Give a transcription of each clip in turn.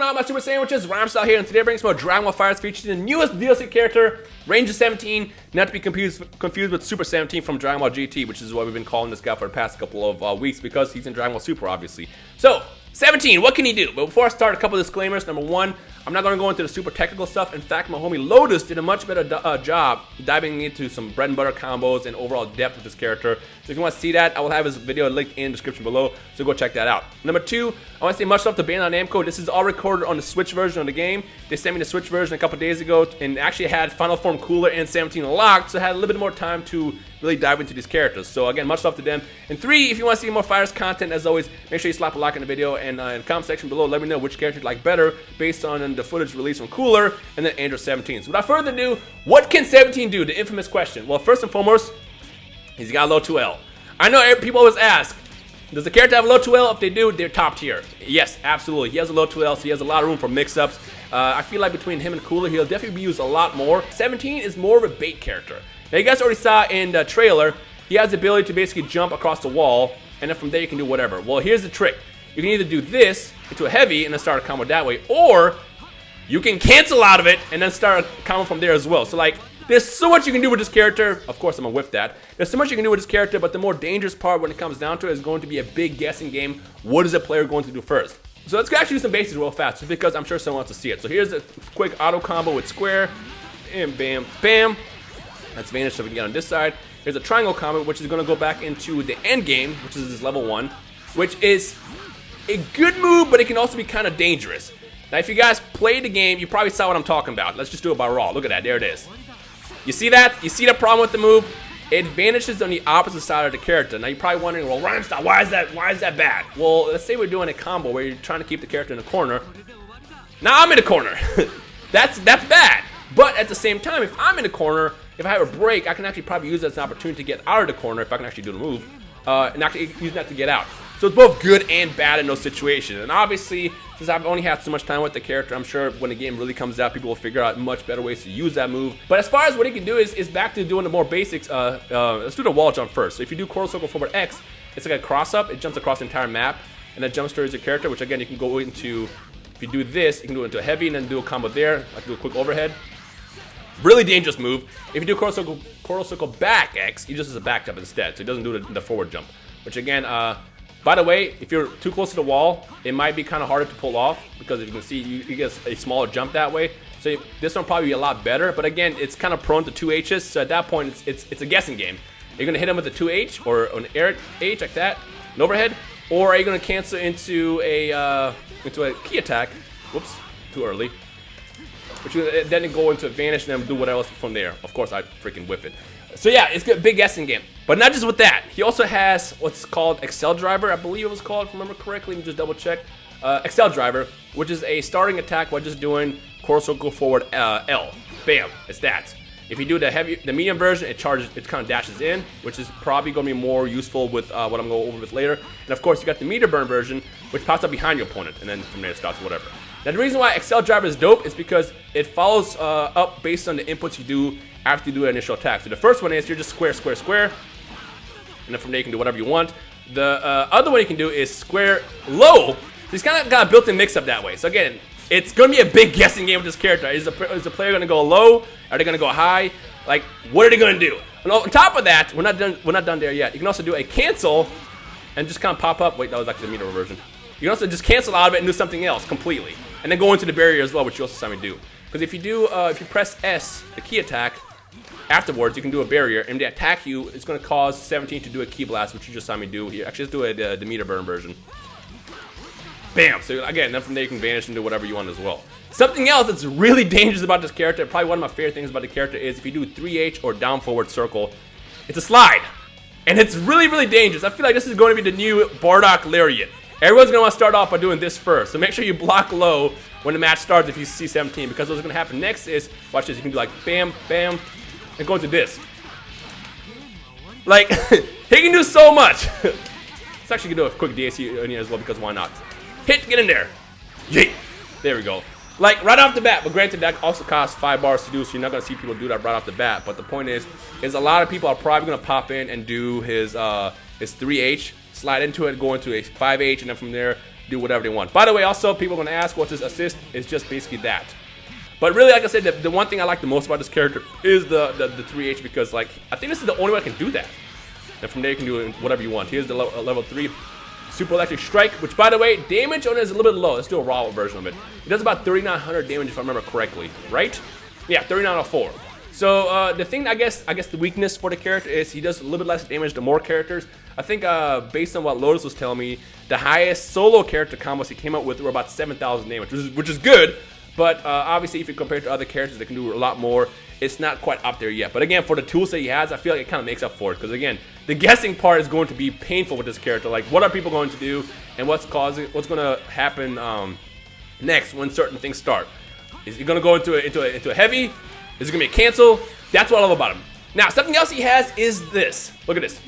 on, my Super Sandwiches? Rhymestyle here, and today brings more Dragon Ball FighterZ featuring the newest DLC character, Range of 17, not to be confused with Super 17 from Dragon Ball GT, which is what we've been calling this guy for the past couple of weeks because he's in Dragon Ball Super, obviously. So, 17, what can he do? But before I start, a couple of disclaimers. Number one, I'm not going to go into the super technical stuff. In fact, my homie Lotus did a much better job diving into some bread and butter combos and overall depth with this character. So if you want to see that, I will have his video linked in the description below, so go check that out. Number two, I want to say much love to Bandai Namco. This is all recorded on the Switch version of the game. They sent me the Switch version a couple days ago and actually had Final Form Cooler and 17 unlocked, so I had a little bit more time to really dive into these characters. So again, much love to them. And three, if you want to see more FighterZ content, as always, make sure you slap a like in the video and in the comment section below, let me know which character you like better based on the footage released from Cooler and then Android 17. So without further ado, what can 17 do? The infamous question. Well, first and foremost, he's got a low 2L. I know people always ask, does the character have a low 2L? If they do, they're top tier. Yes, absolutely. He has a low 2L, so he has a lot of room for mix-ups. I feel like between him and Cooler, he'll definitely be used a lot more. 17 is more of a bait character. Now, you guys already saw in the trailer, he has the ability to basically jump across the wall, and then from there you can do whatever. Well, here's the trick. You can either do this into a heavy and then start a combo that way, or you can cancel out of it and then start a combo from there as well. So, like, there's so much you can do with this character. Of course, I'm gonna whiff that. There's so much you can do with this character, but the more dangerous part when it comes down to it is going to be a big guessing game. What is the player going to do first? So let's actually do some basics real fast, just because I'm sure someone wants to see it. So here's a quick auto combo with square, and bam, bam. That's vanish, so we can get on this side. Here's a triangle combo, which is gonna go back into the end game, which is this level 1, which is a good move, but it can also be kind of dangerous. Now, if you guys played the game, you probably saw what I'm talking about. Let's just do it by raw. Look at that, there it is. You see that? You see the problem with the move? It vanishes on the opposite side of the character. Now you're probably wondering, well, Rhymestyle, why is that bad? Well, let's say we're doing a combo where you're trying to keep the character in the corner. Now I'm in the corner. That's bad. But at the same time, if I'm in the corner, if I have a break, I can actually probably use that as an opportunity to get out of the corner if I can actually do the move, and actually use that to get out. So it's both good and bad in those situations. And obviously, since I've only had so much time with the character, I'm sure when the game really comes out, people will figure out much better ways to use that move. But as far as what he can do is back to doing the more basics. Let's do the wall jump first. So if you do quarter circle forward X, it's like a cross up. It jumps across the entire map, and that jumps towards your character, which again, you can go into, if you do this, you can do it into a heavy and then do a combo there. I can do a quick overhead. Really dangerous move. If you do quarter circle back X, he just does a back jump instead, so he doesn't do the forward jump. Which again, by the way, if you're too close to the wall, it might be kind of harder to pull off because if you can see, you get a smaller jump that way. So this one will probably be a lot better, but again, it's kind of prone to 2Hs, so at that point, it's a guessing game. You're gonna hit him with a 2H or an air H like that, an overhead, or are you gonna cancel into a key attack? Whoops, too early. Which then go into vanish and then do whatever else from there. Of course, I freaking whip it. So yeah, it's a big guessing game. But not just with that, he also has what's called Excel Driver, I believe it was called, if I remember correctly. Let me just double check. Excel Driver, which is a starting attack while just doing quarter circle forward L. Bam, it's that. If you do the medium version, it kind of dashes in, which is probably going to be more useful with what I'm going to go over with later. And of course, you got the meter burn version, which pops up behind your opponent, and then from there it starts whatever. Now, the reason why Excel Driver is dope is because it follows up based on the inputs you do after you do an initial attack. So the first one is you're just square, square, square, and then from there you can do whatever you want. The other one you can do is square low. So he's kind of got a built-in mix-up that way. So again, it's going to be a big guessing game with this character. Is the player going to go low? Are they going to go high? Like, what are they going to do? And on top of that, we're not done there yet. You can also do a cancel and just kind of pop up. Wait, that was actually the meter version. You can also just cancel out of it and do something else completely. And then go into the barrier as well, which you also saw me do. Because if you press S, the key attack, afterwards you can do a barrier, and they attack you, it's going to cause 17 to do a key blast, which you just saw me do here. Actually, let's do the meter burn version. Bam! So again, then from there you can vanish and do whatever you want as well. Something else that's really dangerous about this character, probably one of my favorite things about the character, is if you do 3H or down forward circle, it's a slide. And it's really, really dangerous. I feel like this is going to be the new Bardock Lariat. Everyone's going to want to start off by doing this first. So make sure you block low when the match starts if you see 17. Because what's going to happen next is, watch this, you can do like bam, bam, and go into this. Like, he can do so much. Let's actually do a quick DAC in here as well because why not? Hit, get in there. Yeet. There we go. Like, right off the bat. But granted, that also costs 5 bars to do, so you're not going to see people do that right off the bat. But the point is a lot of people are probably going to pop in and do his 3H. Slide into it, go into a 5H, and then from there do whatever they want. By the way, also, people are going to ask what's his assist. It's just basically that. But really, like I said, the one thing I like the most about this character is the 3H, because like I think this is the only way I can do that. And from there you can do whatever you want. Here's the level 3 Super Electric Strike, which by the way, damage on it is a little bit low. Let's do a raw version of it. It does about 3,900 damage if I remember correctly, right? Yeah, 3,904. So the thing, I guess the weakness for the character is he does a little bit less damage to more characters. I think based on what Lotus was telling me, the highest solo character combos he came up with were about 7,000 damage, which is good. But obviously, if you compare it to other characters that can do a lot more, it's not quite up there yet. But again, for the tools that he has, I feel like it kind of makes up for it. Because again, the guessing part is going to be painful with this character. Like, what are people going to do, and what's going to happen next when certain things start? Is he going to go into a heavy? Is it going to be a cancel? That's what I love about him. Now, something else he has is this. Look at this.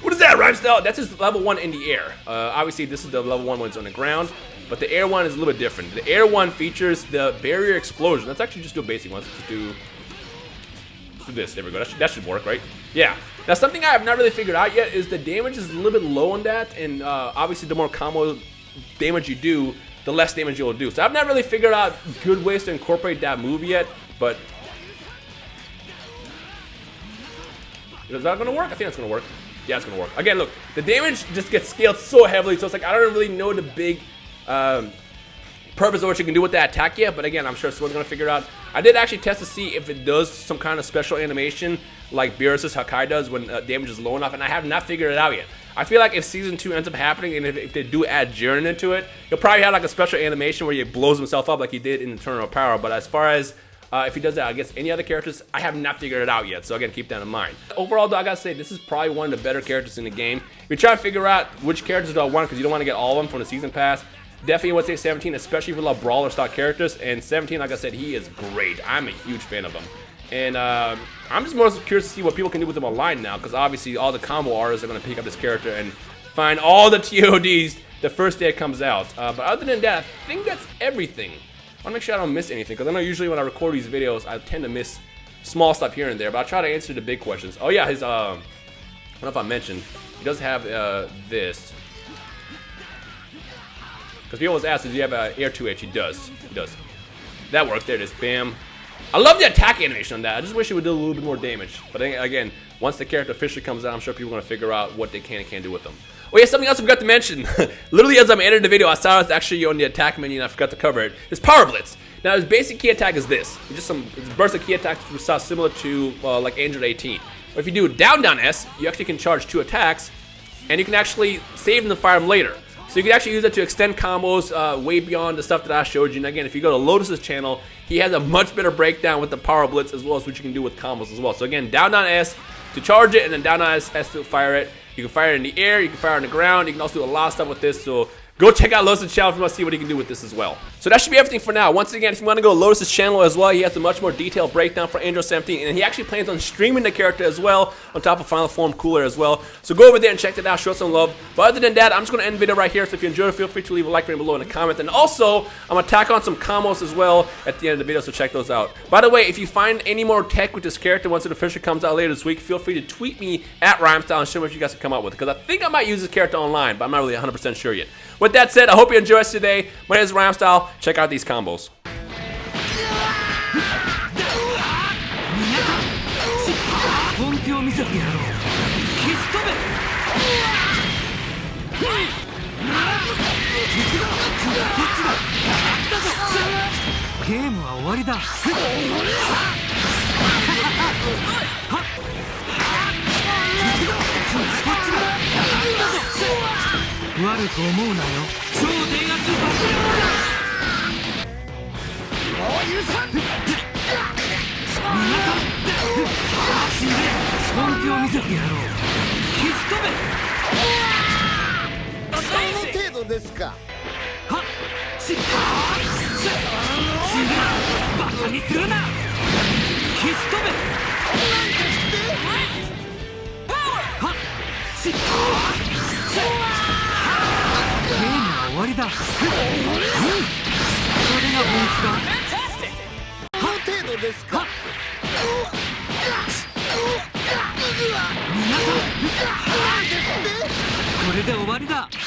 What is that, Rhymestyle? That's his level 1 in the air. Obviously, this is the level 1 when it's on the ground. But the air one is a little bit different. The air one features the barrier explosion. Let's actually just do a basic one. Let's just do this. There we go. That should work, right? Yeah. Now, something I have not really figured out yet is the damage is a little bit low on that. And obviously, the more combo damage you do, the less damage you'll do. So I've not really figured out good ways to incorporate that move yet. But is that going to work? I think that's going to work. Yeah, it's going to work. Again, look. The damage just gets scaled so heavily. So it's like I don't really know the big purpose of what you can do with that attack yet, but again, I'm sure someone's gonna figure it out. I did actually test to see if it does some kind of special animation like Beerus's Hakai does when damage is low enough, and I have not figured it out yet. I feel like if Season 2 ends up happening, and if they do add Jiren into it, he'll probably have like a special animation where he blows himself up like he did in Eternal Power, but as far as if he does that against any other characters, I have not figured it out yet, so again, keep that in mind. Overall, though, I gotta say, this is probably one of the better characters in the game. If you try to figure out which characters do I want, because you don't want to get all of them from the Season Pass, definitely would say 17, especially if you love brawler style characters. And 17, like I said, he is great. I'm a huge fan of him. And I'm just more curious to see what people can do with him online now, because obviously all the combo artists are going to pick up this character and find all the TODs the first day it comes out. But other than that, I think that's everything. I want to make sure I don't miss anything, because I know usually when I record these videos, I tend to miss small stuff here and there. But I'll try to answer the big questions. Oh yeah, his I don't know if I mentioned, he does have this. Because people always ask, does he have air 2H? He does. He does. That worked. There it is. Bam. I love the attack animation on that. I just wish it would do a little bit more damage. But again, once the character officially comes out, I'm sure people are going to figure out what they can and can't do with them. Oh yeah, something else I forgot to mention. Literally as I'm editing the video, I saw it's actually on the attack menu and I forgot to cover it. It's Power Blitz. Now his basic key attack is this. It's just some burst of key attacks which sounds similar to like Android 18. But if you do down S, you actually can charge 2 attacks, and you can actually save them to fire them later. So you can actually use it to extend combos way beyond the stuff that I showed you. And again, if you go to Lotus's channel, he has a much better breakdown with the Power Blitz as well as what you can do with combos as well. So again, down S to charge it, and then down S to fire it. You can fire it in the air, you can fire it on the ground, you can also do a lot of stuff with this. So go check out Lotus' channel if you want to see what he can do with this as well. So that should be everything for now. Once again, if you want to go to Lotus' channel as well, he has a much more detailed breakdown for Android 17, and he actually plans on streaming the character as well, on top of Final Form Cooler as well. So go over there and check that out, show some love. But other than that, I'm just going to end the video right here. So if you enjoyed it, feel free to leave a like right below in the comment. And also, I'm going to tack on some combos as well at the end of the video, so check those out. By the way, if you find any more tech with this character once it officially comes out later this week, feel free to tweet me at Rhymestyle and show me what you guys can come up with, because I think I might use this character online, but I'm not really 100% sure yet. With that said, I hope you enjoyed today. My name is Rhymestyle. Check out these combos. Fantastic! れで終わりだ。分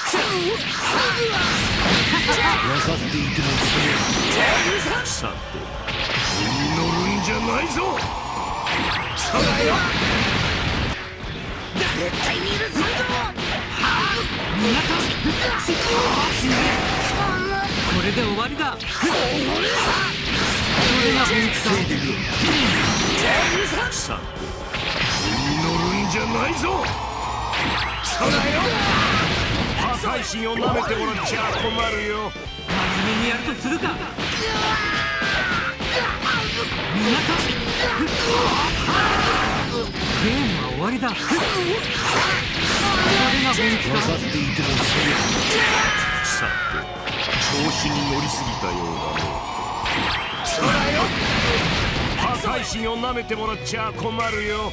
かっていてもさて踏み乗るんじゃないぞ。そうだよ。絶対に許さんぞ。皆さんこれで終わりだ。それが本気だ。さて踏み乗るんじゃないぞ。そうだよ。破壊神を舐めてもらっちゃ困るよ。真面目にやるとするか。皆さんゲームは終わりだ。それが本気だ。分かっていてもさて調子に乗りすぎたようだね。そうだよ。破壊神を舐めてもらっちゃ困るよ。